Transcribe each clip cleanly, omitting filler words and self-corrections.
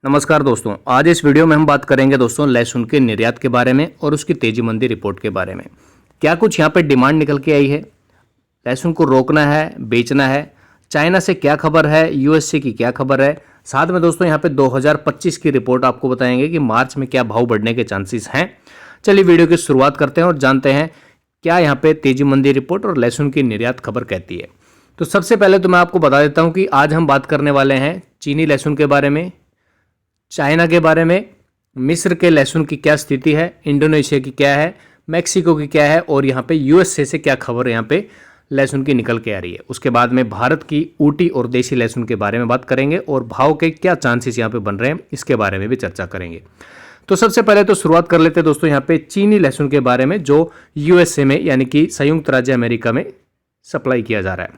नमस्कार दोस्तों, आज इस वीडियो में हम बात करेंगे दोस्तों लहसुन के निर्यात के बारे में और उसकी तेजी मंदी रिपोर्ट के बारे में। क्या कुछ यहाँ पे डिमांड निकल के आई है, लहसुन को रोकना है, बेचना है, चाइना से क्या खबर है, यूएसए की क्या खबर है। साथ में दोस्तों यहाँ पे 2025 की रिपोर्ट आपको बताएंगे कि मार्च में क्या भाव बढ़ने के चांसेस हैं। चलिए वीडियो की शुरुआत करते हैं और जानते हैं क्या यहाँ पे तेजी मंदी रिपोर्ट और लहसुन की निर्यात खबर कहती है। तो सबसे पहले तो मैं आपको बता देता हूँ कि आज हम बात करने वाले हैं चीनी लहसुन के बारे में, चाइना के बारे में, मिस्र के लहसुन की क्या स्थिति है, इंडोनेशिया की क्या है, मैक्सिको की क्या है और यहाँ पे यूएसए से क्या खबर यहाँ पे लहसुन की निकल के आ रही है। उसके बाद में भारत की ऊटी और देसी लहसुन के बारे में बात करेंगे और भाव के क्या चांसेस यहाँ पे बन रहे हैं इसके बारे में भी चर्चा करेंगे। तो सबसे पहले तो शुरुआत कर लेते हैं दोस्तों यहाँ पे चीनी लहसुन के बारे में, जो यूएसए में यानी कि संयुक्त राज्य अमेरिका में सप्लाई किया जा रहा है।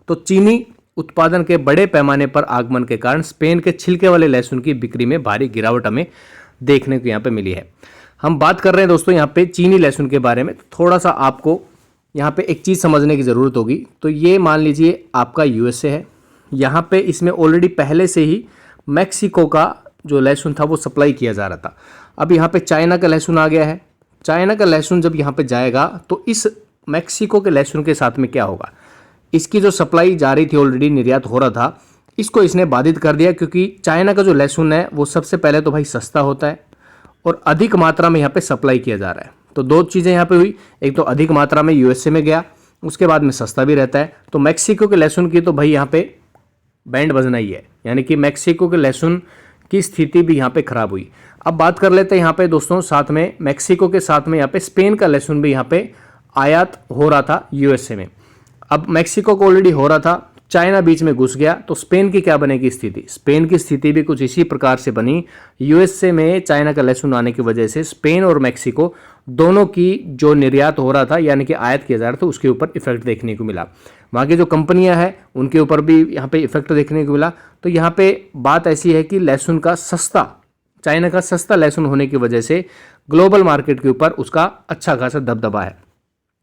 तो चीनी उत्पादन के बड़े पैमाने पर आगमन के कारण स्पेन के छिलके वाले लहसुन की बिक्री में भारी गिरावट हमें देखने को यहाँ पे मिली है। हम बात कर रहे हैं दोस्तों यहाँ पे चीनी लहसुन के बारे में। तो थोड़ा सा आपको यहाँ पे एक चीज़ समझने की ज़रूरत होगी। तो ये मान लीजिए आपका यूएसए है, यहाँ पे इसमें ऑलरेडी पहले से ही मैक्सिको का जो लहसुन था वो सप्लाई किया जा रहा था। अब यहाँ पे चाइना का लहसुन आ गया है। चाइना का लहसुन जब यहाँ पे जाएगा तो इस मैक्सिको के लहसुन के साथ में क्या होगा, इसकी जो सप्लाई जारी थी, ऑलरेडी निर्यात हो रहा था, इसको इसने बाधित कर दिया। क्योंकि चाइना का जो लहसुन है वो सबसे पहले तो भाई सस्ता होता है और अधिक मात्रा में यहाँ पे सप्लाई किया जा रहा है। तो दो चीज़ें यहाँ पे हुई, एक तो अधिक मात्रा में यूएसए में गया, उसके बाद में सस्ता भी रहता है। तो मैक्सिको के लहसुन की तो भाई यहाँ पे बैंड बजना ही है, यानी कि मैक्सिको के लहसुन की स्थिति भी यहाँ पे खराब हुई। अब बात कर लेते हैं यहाँ पे दोस्तों, साथ में मैक्सिको के साथ में यहाँ पे स्पेन का लहसुन भी यहाँ पे आयात हो रहा था यूएसए में। अब मैक्सिको को ऑलरेडी हो रहा था, चाइना बीच में घुस गया, तो स्पेन की क्या बनेगी स्थिति। स्पेन की स्थिति भी कुछ इसी प्रकार से बनी। यूएसए में चाइना का लहसुन आने की वजह से स्पेन और मैक्सिको दोनों की जो निर्यात हो रहा था यानी कि आयात किया जा रहा था उसके ऊपर इफेक्ट देखने को मिला। वहाँ की जो कंपनियां हैं उनके ऊपर भी यहाँ पे इफेक्ट देखने को मिला। तो यहाँ पे बात ऐसी है कि लहसुन का सस्ता, चाइना का सस्ता लहसुन होने की वजह से ग्लोबल मार्केट के ऊपर उसका अच्छा खासा दबदबा है।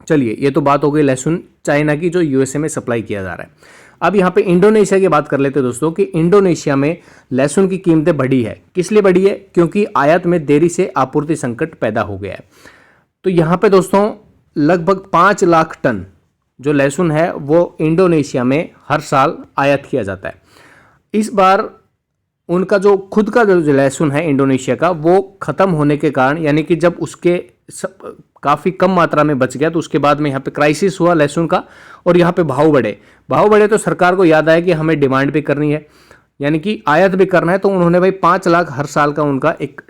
चलिए, ये तो बात हो गई लहसुन चाइना की जो यूएसए में सप्लाई किया जा रहा है। अब यहाँ पे इंडोनेशिया की बात कर लेते हैं दोस्तों कि इंडोनेशिया में लहसुन की कीमतें बढ़ी है। किस लिए बढ़ी है? क्योंकि आयात में देरी से आपूर्ति संकट पैदा हो गया है। तो यहाँ पे दोस्तों लगभग 5 लाख टन जो लहसुन है वो इंडोनेशिया में हर साल आयात किया जाता है। इस बार उनका जो खुद का जो लहसुन है इंडोनेशिया का वो ख़त्म होने के कारण, यानी कि जब उसके काफ़ी कम मात्रा में बच गया तो उसके बाद में यहाँ पे क्राइसिस हुआ लहसुन का और यहाँ पे भाव बढ़े तो सरकार को याद आया कि हमें डिमांड भी करनी है, यानी कि आयात भी करना है। तो उन्होंने भाई 5 लाख हर साल का उनका एक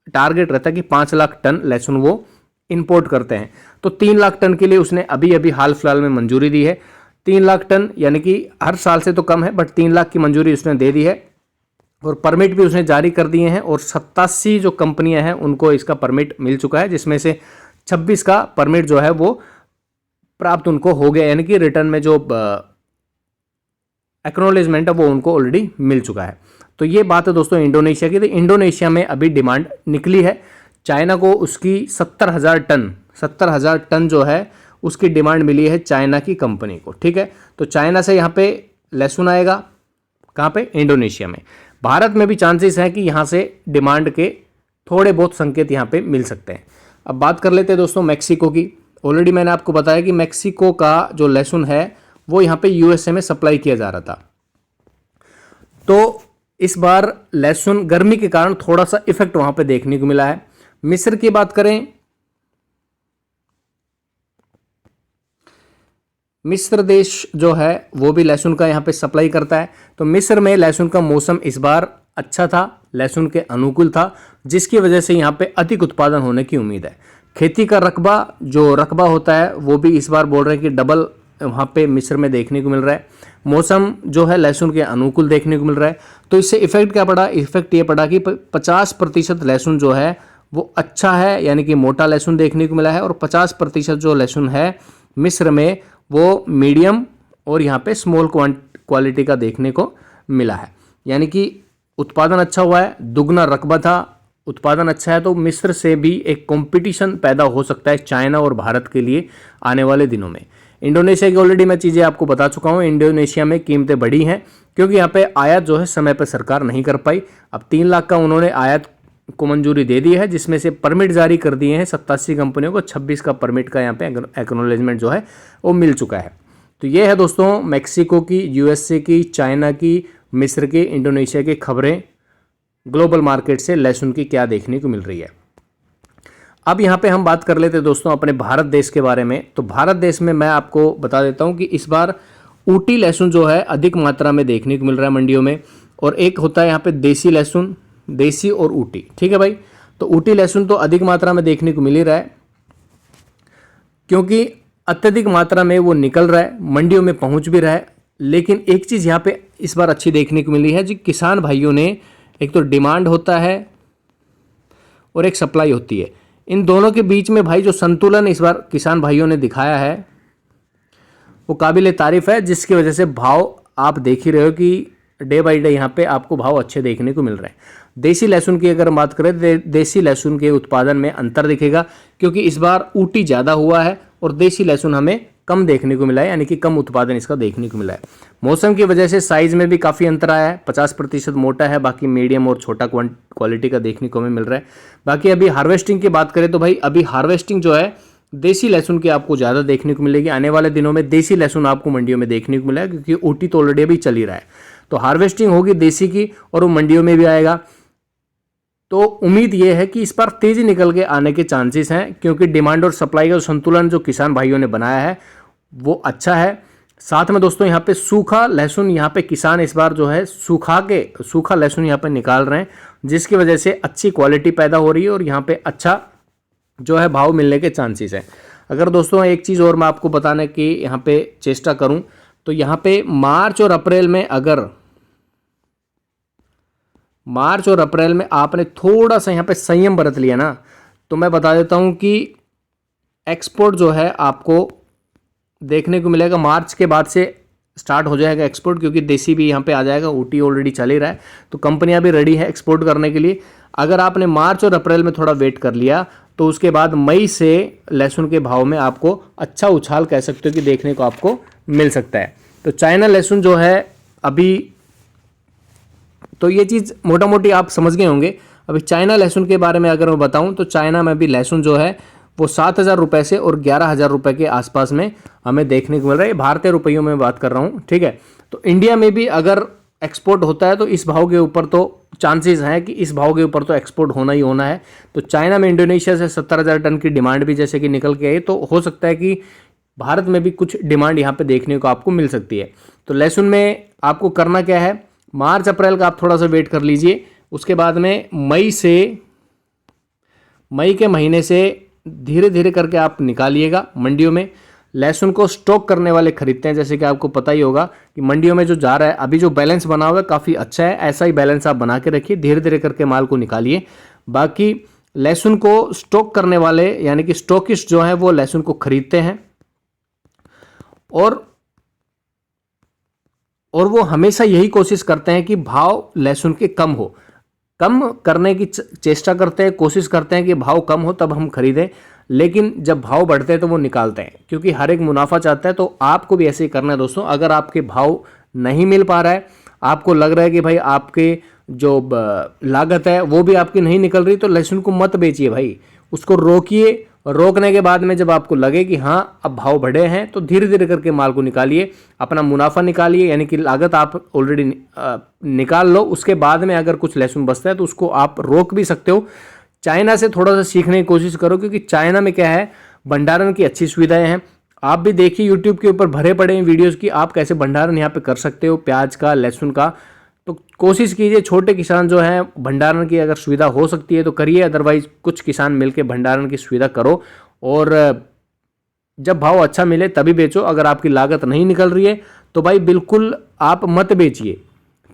टारगेट रहता है कि 5 लाख टन लहसुन वो इंपोर्ट करते हैं। तो 3 लाख टन के लिए उसने अभी अभी हाल फिलहाल में मंजूरी दी है। 3 लाख टन यानी कि हर साल से तो कम है, बट 3 लाख की मंजूरी उसने दे दी है और परमिट भी उसने जारी कर दिए हैं। और 87 जो कंपनियां हैं उनको इसका परमिट मिल चुका है, जिसमें से 26 का परमिट जो है वो प्राप्त उनको हो गया, यानी कि रिटर्न में जो एक्नॉलेजमेंट है वो उनको ऑलरेडी मिल चुका है। तो ये बात है दोस्तों इंडोनेशिया की। तो इंडोनेशिया में अभी डिमांड निकली है, चाइना को उसकी 70,000 टन जो है उसकी डिमांड मिली है चाइना की कंपनी को। ठीक है, तो चाइना से यहाँ पे लहसुन आएगा, कहाँ पे? इंडोनेशिया में। भारत में भी चांसेस हैं कि यहाँ से डिमांड के थोड़े बहुत संकेत यहाँ पे मिल सकते हैं। अब बात कर लेते हैं दोस्तों मैक्सिको की। ऑलरेडी मैंने आपको बताया कि मैक्सिको का जो लहसुन है वो यहाँ पे यूएसए में सप्लाई किया जा रहा था। तो इस बार लहसुन गर्मी के कारण थोड़ा सा इफेक्ट वहाँ पे देखने को मिला है। मिस्र की बात करें, मिस्र देश जो है वो भी लहसुन का यहाँ पे सप्लाई करता है। तो मिस्र में लहसुन का मौसम इस बार अच्छा था, लहसुन के अनुकूल था, जिसकी वजह से यहाँ पे अधिक उत्पादन होने की उम्मीद है। खेती का रकबा होता है वो भी इस बार बोल रहे हैं कि डबल वहाँ पे मिस्र में देखने को मिल रहा है। मौसम जो है लहसुन के अनुकूल देखने को मिल रहा है। तो इससे इफेक्ट क्या पड़ा? इफेक्ट ये पड़ा कि 50% लहसुन जो है वो अच्छा है, यानी कि मोटा लहसुन देखने को मिला है, और 50% जो लहसुन है मिस्र में वो मीडियम और यहाँ पे स्मॉल क्वालिटी का देखने को मिला है। यानी कि उत्पादन अच्छा हुआ है, दुगना रकबा था, उत्पादन अच्छा है। तो मिस्र से भी एक कंपटीशन पैदा हो सकता है चाइना और भारत के लिए आने वाले दिनों में। इंडोनेशिया की ऑलरेडी मैं चीज़ें आपको बता चुका हूँ। इंडोनेशिया में कीमतें बढ़ी हैं क्योंकि यहाँ पे आयात जो है समय पर सरकार नहीं कर पाई। अब 3 लाख का उन्होंने आयात को मंजूरी दे दी है, जिसमें से परमिट जारी कर दिए हैं 87 कंपनियों को। 26 का परमिट का यहाँ पे एक्नॉलेजमेंट जो है वो मिल चुका है। तो ये है दोस्तों मैक्सिको की, यूएसए की, चाइना की, मिस्र की, इंडोनेशिया की खबरें ग्लोबल मार्केट से लहसुन की क्या देखने को मिल रही है। अब यहाँ पे हम बात कर लेते हैं दोस्तों अपने भारत देश के बारे में। तो भारत देश में मैं आपको बता देता हूँ कि इस बार ऊटी लहसुन जो है अधिक मात्रा में देखने को मिल रहा है मंडियों में, और एक होता है यहाँ पे देसी लहसुन, देसी और ऊटी, ठीक है भाई। तो ऊटी लहसुन तो अधिक मात्रा में देखने को मिल ही रहा है क्योंकि अत्यधिक मात्रा में वो निकल रहा है, मंडियों में पहुंच भी रहा है। लेकिन एक चीज़ यहाँ पे इस बार अच्छी देखने को मिली है जी, किसान भाइयों ने, एक तो डिमांड होता है और एक सप्लाई होती है, इन दोनों के बीच में भाई जो संतुलन इस बार किसान भाइयों ने दिखाया है वो काबिल तारीफ है, जिसकी वजह से भाव आप देख ही रहे हो कि डे बाई डे यहाँ पे आपको भाव अच्छे देखने को मिल रहे हैं। देसी लहसुन की अगर बात करें, देसी लहसुन के उत्पादन में अंतर दिखेगा क्योंकि इस बार ऊटी ज़्यादा हुआ है और देसी लहसुन हमें कम देखने को मिला है, यानी कि कम उत्पादन इसका देखने को मिला है। मौसम की वजह से साइज में भी काफ़ी अंतर आया है, 50% मोटा है, बाकी मीडियम और छोटा क्वालिटी का देखने को हमें मिल रहा है। बाकी अभी हार्वेस्टिंग की बात करें तो भाई अभी हार्वेस्टिंग जो है देसी लहसुन की आपको ज़्यादा देखने को मिलेगी। आने वाले दिनों में देसी लहसुन आपको मंडियों में देखने को मिलेगा क्योंकि ऊटी तो ऑलरेडी अभी चल ही रहा है। तो हार्वेस्टिंग होगी देसी की और वो मंडियों में भी आएगा। तो उम्मीद ये है कि इस बार तेजी निकल के आने के चांसेस हैं क्योंकि डिमांड और सप्लाई का संतुलन जो किसान भाइयों ने बनाया है वो अच्छा है। साथ में दोस्तों यहाँ पे सूखा लहसुन, यहाँ पे किसान इस बार जो है सूखा लहसुन यहाँ पे निकाल रहे हैं, जिसकी वजह से अच्छी क्वालिटी पैदा हो रही है और यहाँ पे अच्छा जो है भाव मिलने के चांसेस हैं। अगर दोस्तों एक चीज़ और मैं आपको बताने की यहाँ पे चेष्टा करूँ तो यहाँ पे मार्च और अप्रैल में आपने थोड़ा सा यहाँ पे संयम बरत लिया ना, तो मैं बता देता हूँ कि एक्सपोर्ट जो है आपको देखने को मिलेगा। मार्च के बाद से स्टार्ट हो जाएगा एक्सपोर्ट क्योंकि देसी भी यहाँ पे आ जाएगा, ऊटी ऑलरेडी चल ही रहा है, तो कंपनियां भी रेडी है एक्सपोर्ट करने के लिए। अगर आपने मार्च और अप्रैल में थोड़ा वेट कर लिया तो उसके बाद मई से लहसुन के भाव में आपको अच्छा उछाल कह सकते हो कि देखने को आपको मिल सकता है। तो चाइना लहसुन जो है अभी, तो ये चीज़ मोटा मोटी आप समझ गए होंगे। अभी चाइना लहसुन के बारे में अगर मैं बताऊं तो चाइना में भी लहसुन जो है वो 7,000 रुपये से और 11,000 रुपये के आसपास में हमें देखने को मिल रहा है, भारतीय रुपयों में बात कर रहा हूँ, ठीक है। तो इंडिया में भी अगर एक्सपोर्ट होता है तो इस भाव के ऊपर तो चांसेस हैं कि इस भाव के ऊपर तो एक्सपोर्ट होना ही होना है। तो चाइना में इंडोनेशिया से 70,000 टन की डिमांड भी जैसे कि निकल के आई, तो हो सकता है कि भारत में भी कुछ डिमांड यहाँ पे देखने को आपको मिल सकती है। तो लहसुन में आपको करना क्या है, मार्च अप्रैल का आप थोड़ा सा वेट कर लीजिए, उसके बाद में मई के महीने से धीरे धीरे करके आप निकालिएगा मंडियों में। लहसुन को स्टॉक करने वाले खरीदते हैं, जैसे कि आपको पता ही होगा कि मंडियों में जो जा रहा है अभी जो बैलेंस बना हुआ है काफ़ी अच्छा है, ऐसा ही बैलेंस आप बना के रखिए, धीरे धीरे करके माल को निकालिए। बाकी लहसुन को स्टॉक करने वाले यानी कि स्टॉकिस्ट जो है वो लहसुन को खरीदते हैं और वो हमेशा यही कोशिश करते हैं कि भाव लहसुन के कम करने की चेष्टा करते हैं, कोशिश करते हैं कि भाव कम हो तब हम खरीदें, लेकिन जब भाव बढ़ते हैं तो वो निकालते हैं क्योंकि हर एक मुनाफा चाहता है। तो आपको भी ऐसे ही करना है दोस्तों। अगर आपके भाव नहीं मिल पा रहा है, आपको लग रहा है कि भाई आपके जो लागत है वो भी आपकी नहीं निकल रही, तो लहसुन को मत बेचिए भाई, उसको रोकिए। रोकने के बाद में जब आपको लगे कि हाँ अब भाव बढ़े हैं तो धीरे धीरे करके माल को निकालिए, अपना मुनाफा निकालिए, यानी कि लागत आप ऑलरेडी निकाल लो। उसके बाद में अगर कुछ लहसुन बचता है तो उसको आप रोक भी सकते हो। चाइना से थोड़ा सा सीखने की कोशिश करो क्योंकि चाइना में क्या है, भंडारण की अच्छी सुविधाएं हैं। आप भी देखिए यूट्यूब के ऊपर भरे पड़े हैं वीडियोज़ की, आप कैसे भंडारण यहाँ पे कर सकते हो प्याज का, लहसुन का। तो कोशिश कीजिए, छोटे किसान जो हैं भंडारण की अगर सुविधा हो सकती है तो करिए, अदरवाइज कुछ किसान मिलकर भंडारण की सुविधा करो और जब भाव अच्छा मिले तभी बेचो। अगर आपकी लागत नहीं निकल रही है तो भाई बिल्कुल आप मत बेचिए,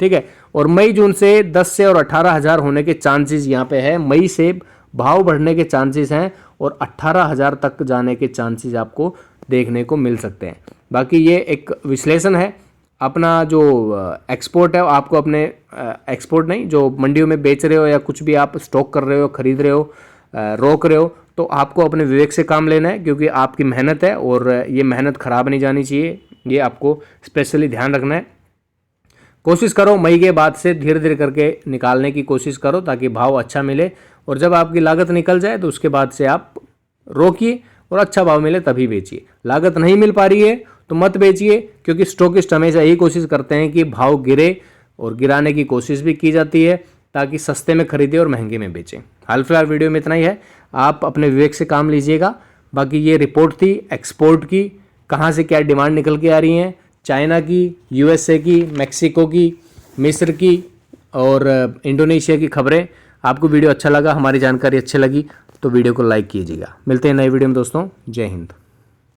ठीक है। और मई जून से 10 से और 18,000 होने के चांसेस यहाँ पे है, मई से भाव बढ़ने के चांसेस हैं और 18,000 तक जाने के चांसेस आपको देखने को मिल सकते हैं। बाकी ये एक विश्लेषण है, अपना जो एक्सपोर्ट है आपको अपने एक्सपोर्ट नहीं, जो मंडियों में बेच रहे हो या कुछ भी आप स्टॉक कर रहे हो, खरीद रहे हो, रोक रहे हो, तो आपको अपने विवेक से काम लेना है, क्योंकि आपकी मेहनत है और ये मेहनत खराब नहीं जानी चाहिए, ये आपको स्पेशली ध्यान रखना है। कोशिश करो मई के बाद से धीरे धीरे करके निकालने की कोशिश करो ताकि भाव अच्छा मिले, और जब आपकी लागत निकल जाए तो उसके बाद से आप रोकिए और अच्छा भाव मिले तभी बेचिए। लागत नहीं मिल पा रही है तो मत बेचिए, क्योंकि स्टॉकिस्ट हमेशा यही कोशिश करते हैं कि भाव गिरे, और गिराने की कोशिश भी की जाती है ताकि सस्ते में खरीदे और महंगे में बेचें। हाल फिलहाल वीडियो में इतना ही है, आप अपने विवेक से काम लीजिएगा। बाकी ये रिपोर्ट थी एक्सपोर्ट की, कहाँ से क्या डिमांड निकल के आ रही हैं, चाइना की, यूएसए की, मैक्सिको की, मिस्र की और इंडोनेशिया की खबरें। आपको वीडियो अच्छा लगा, हमारी जानकारी अच्छी लगी तो वीडियो को लाइक कीजिएगा। मिलते हैं नए वीडियो में दोस्तों, जय हिंद।